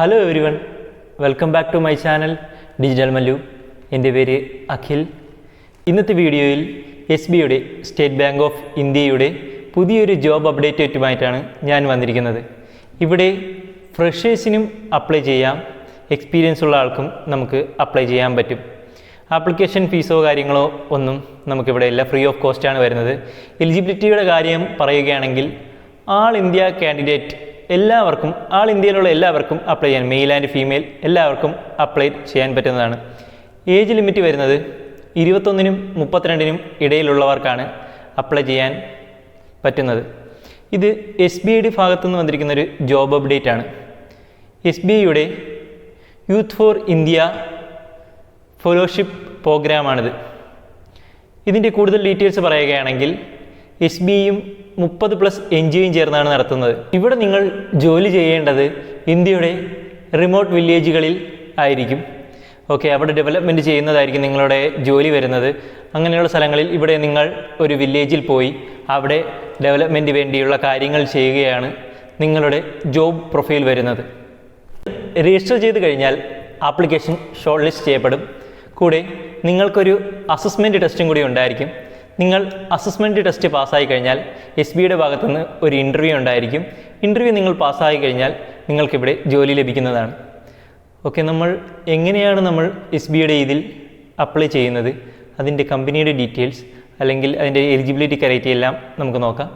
Hello everyone, welcome back to my channel digital Mallu. എൻ്റെ പേര് അഖിൽ. ഇന്നത്തെ വീഡിയോയിൽ SBIയുടെ സ്റ്റേറ്റ് ബാങ്ക് ഓഫ് ഇന്ത്യയുടെ പുതിയൊരു ജോബ് അപ്ഡേറ്റുമായിട്ടാണ് ഞാൻ വന്നിരിക്കുന്നത്. ഇവിടെ ഫ്രഷേഴ്സിനും അപ്ലൈ ചെയ്യാം, എക്സ്പീരിയൻസ് ഉള്ള ആൾക്കും നമുക്ക് അപ്ലൈ ചെയ്യാൻ പറ്റും. ആപ്ലിക്കേഷൻ ഫീസോ കാര്യങ്ങളോ ഒന്നും നമുക്കിവിടെ ഇല്ല, ഫ്രീ ഓഫ് കോസ്റ്റാണ് വരുന്നത്. എലിജിബിലിറ്റിയുടെ കാര്യം പറയുകയാണെങ്കിൽ ആൾ ഇന്ത്യ കാൻഡിഡേറ്റ് എല്ലാവർക്കും, ആൾ ഇന്ത്യയിലുള്ള എല്ലാവർക്കും അപ്ലൈ ചെയ്യാൻ, മെയിൽ ആൻഡ് ഫീമെയിൽ എല്ലാവർക്കും അപ്ലൈ ചെയ്യാൻ പറ്റുന്നതാണ്. ഏജ് ലിമിറ്റ് വരുന്നത് 21-നും 32-നും ഇടയിലുള്ളവർക്കാണ് അപ്ലൈ ചെയ്യാൻ പറ്റുന്നത്. ഇത് SBIയുടെ ഭാഗത്തുനിന്ന് വന്നിരിക്കുന്നൊരു ജോബ് അപ്ഡേറ്റ് ആണ്. SBIയുടെ യൂത്ത് ഫോർ ഇന്ത്യ ഫെലോഷിപ്പ് പ്രോഗ്രാമാണിത്. ഇതിൻ്റെ കൂടുതൽ ഡീറ്റെയിൽസ് പറയുകയാണെങ്കിൽ SBIയും 30+ NGOയും ചേർന്നാണ് നടത്തുന്നത്. ഇവിടെ നിങ്ങൾ ജോലി ചെയ്യേണ്ടത് ഇന്ത്യയുടെ റിമോട്ട് വില്ലേജുകളിൽ ആയിരിക്കും. അവിടെ ഡെവലപ്മെൻറ്റ് ചെയ്യുന്നതായിരിക്കും നിങ്ങളുടെ ജോലി വരുന്നത്. അങ്ങനെയുള്ള സ്ഥലങ്ങളിൽ ഇവിടെ നിങ്ങൾ ഒരു വില്ലേജിൽ പോയി അവിടെ ഡെവലപ്മെൻറ്റ് വേണ്ടിയുള്ള കാര്യങ്ങൾ ചെയ്യുകയാണ് നിങ്ങളുടെ ജോബ് പ്രൊഫൈൽ വരുന്നത്. രജിസ്റ്റർ ചെയ്ത് കഴിഞ്ഞാൽ ആപ്ലിക്കേഷൻ ഷോർട്ട് ലിസ്റ്റ് ചെയ്യപ്പെടും. കൂടെ നിങ്ങൾക്കൊരു അസസ്മെൻറ്റ് ടെസ്റ്റും കൂടി ഉണ്ടായിരിക്കും. നിങ്ങൾ അസസ്മെൻറ്റ് ടെസ്റ്റ് പാസ്സായി കഴിഞ്ഞാൽ SBIയുടെ ഭാഗത്തുനിന്ന് ഒരു ഇൻ്റർവ്യൂ ഉണ്ടായിരിക്കും. ഇൻ്റർവ്യൂ നിങ്ങൾ പാസ്സായി കഴിഞ്ഞാൽ നിങ്ങൾക്കിവിടെ ജോലി ലഭിക്കുന്നതാണ്. നമ്മൾ എങ്ങനെയാണ് SBIയുടെ ഇതിൽ അപ്ലൈ ചെയ്യുന്നത്, അതിൻ്റെ കമ്പനിയുടെ ഡീറ്റെയിൽസ് അല്ലെങ്കിൽ അതിൻ്റെ എലിജിബിലിറ്റി ക്രൈറ്റീരിയ എല്ലാം നമുക്ക് നോക്കാം.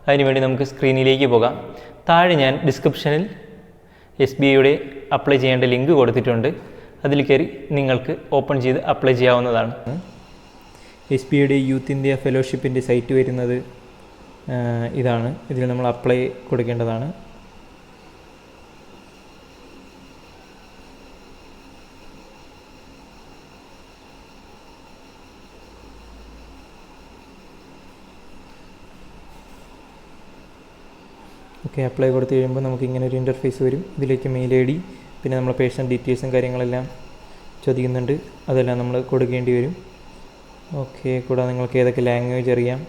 അതിനുവേണ്ടി നമുക്ക് സ്ക്രീനിലേക്ക് പോകാം. താഴെ ഞാൻ ഡിസ്ക്രിപ്ഷനിൽ SBIയുടെ അപ്ലൈ ചെയ്യേണ്ട ലിങ്ക് കൊടുത്തിട്ടുണ്ട്. അതിൽ കയറി നിങ്ങൾക്ക് ഓപ്പൺ ചെയ്ത് അപ്ലൈ ചെയ്യാവുന്നതാണ്. SBIയുടെ യൂത്ത് ഇന്ത്യ ഫെലോഷിപ്പിൻ്റെ സൈറ്റ് വരുന്നത് ഇതാണ്. ഇതിൽ നമ്മൾ അപ്ലൈ കൊടുക്കേണ്ടതാണ്. അപ്ലൈ കൊടുത്തു കഴിയുമ്പോൾ നമുക്ക് ഇങ്ങനെ ഒരു ഇൻ്റർഫേസ് വരും. ഇതിലേക്ക് മെയിൽ ID, പിന്നെ നമ്മളെ പേഴ്സണൽ ഡീറ്റെയിൽസും കാര്യങ്ങളെല്ലാം ചോദിക്കുന്നുണ്ട്. അതെല്ലാം നമ്മൾ കൊടുക്കേണ്ടി വരും. കൂടാതെ നിങ്ങൾക്ക് ഏതൊക്കെ ലാംഗ്വേജ് അറിയാം,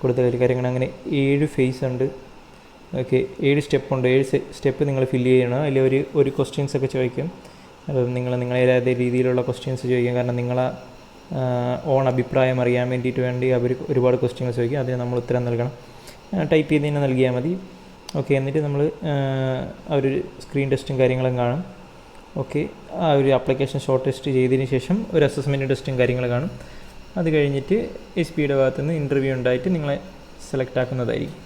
കൂടുതൽ കാര്യങ്ങൾ, അങ്ങനെ 7 ഫേസ് ഉണ്ട്. 7 സ്റ്റെപ്പുണ്ട്. 7 സ്റ്റെപ്പ് നിങ്ങൾ ഫില്ല് ചെയ്യണം. അതിൽ ഒരു ക്വസ്റ്റ്യൻസ് ഒക്കെ ചോദിക്കും. അത് നിങ്ങളേതായ രീതിയിലുള്ള ക്വസ്റ്റ്യൻസ് ചോദിക്കും. കാരണം നിങ്ങളെ ഓൺ അഭിപ്രായം അറിയാൻ വേണ്ടി അവർ ഒരുപാട് ക്വസ്റ്റ്യൻസ് ചോദിക്കും. അതിന് നമ്മൾ ഉത്തരം നൽകണം. ടൈപ്പ് ചെയ്ത് തന്നെ നൽകിയാൽ മതി. എന്നിട്ട് നമ്മൾ ഒരു സ്ക്രീൻ ടെസ്റ്റും കാര്യങ്ങളും കാണും. ആ ഒരു ആപ്ലിക്കേഷൻ ഷോർട്ട് ടെസ്റ്റ് ചെയ്തതിന് ശേഷം ഒരു അസസ്മെൻറ്റ് ടെസ്റ്റും കാര്യങ്ങളും കാണും. അത് കഴിഞ്ഞിട്ട് SBIയുടെ ഭാഗത്തുനിന്ന് ഇൻ്റർവ്യൂ ഉണ്ടായിട്ട് നിങ്ങളെ സെലക്ട് ആക്കുന്നതായിരിക്കും.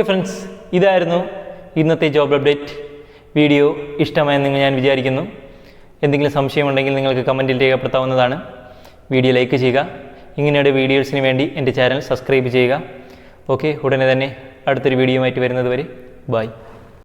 ഫ്രണ്ട്സ്, ഇതായിരുന്നു ഇന്നത്തെ ജോബ് അപ്ഡേറ്റ് വീഡിയോ. ഇഷ്ടമായെന്ന് ഞാൻ വിചാരിക്കുന്നു. എന്തെങ്കിലും സംശയമുണ്ടെങ്കിൽ നിങ്ങൾക്ക് കമൻറ്റിൽ രേഖപ്പെടുത്താവുന്നതാണ്. വീഡിയോ ലൈക്ക് ചെയ്യുക. ഇങ്ങനെയുള്ള വീഡിയോസിന് വേണ്ടി എൻ്റെ ചാനൽ സബ്സ്ക്രൈബ് ചെയ്യുക. ഉടനെ തന്നെ അടുത്തൊരു വീഡിയോയുമായിട്ട് വരുന്നത് വരെ ബൈ.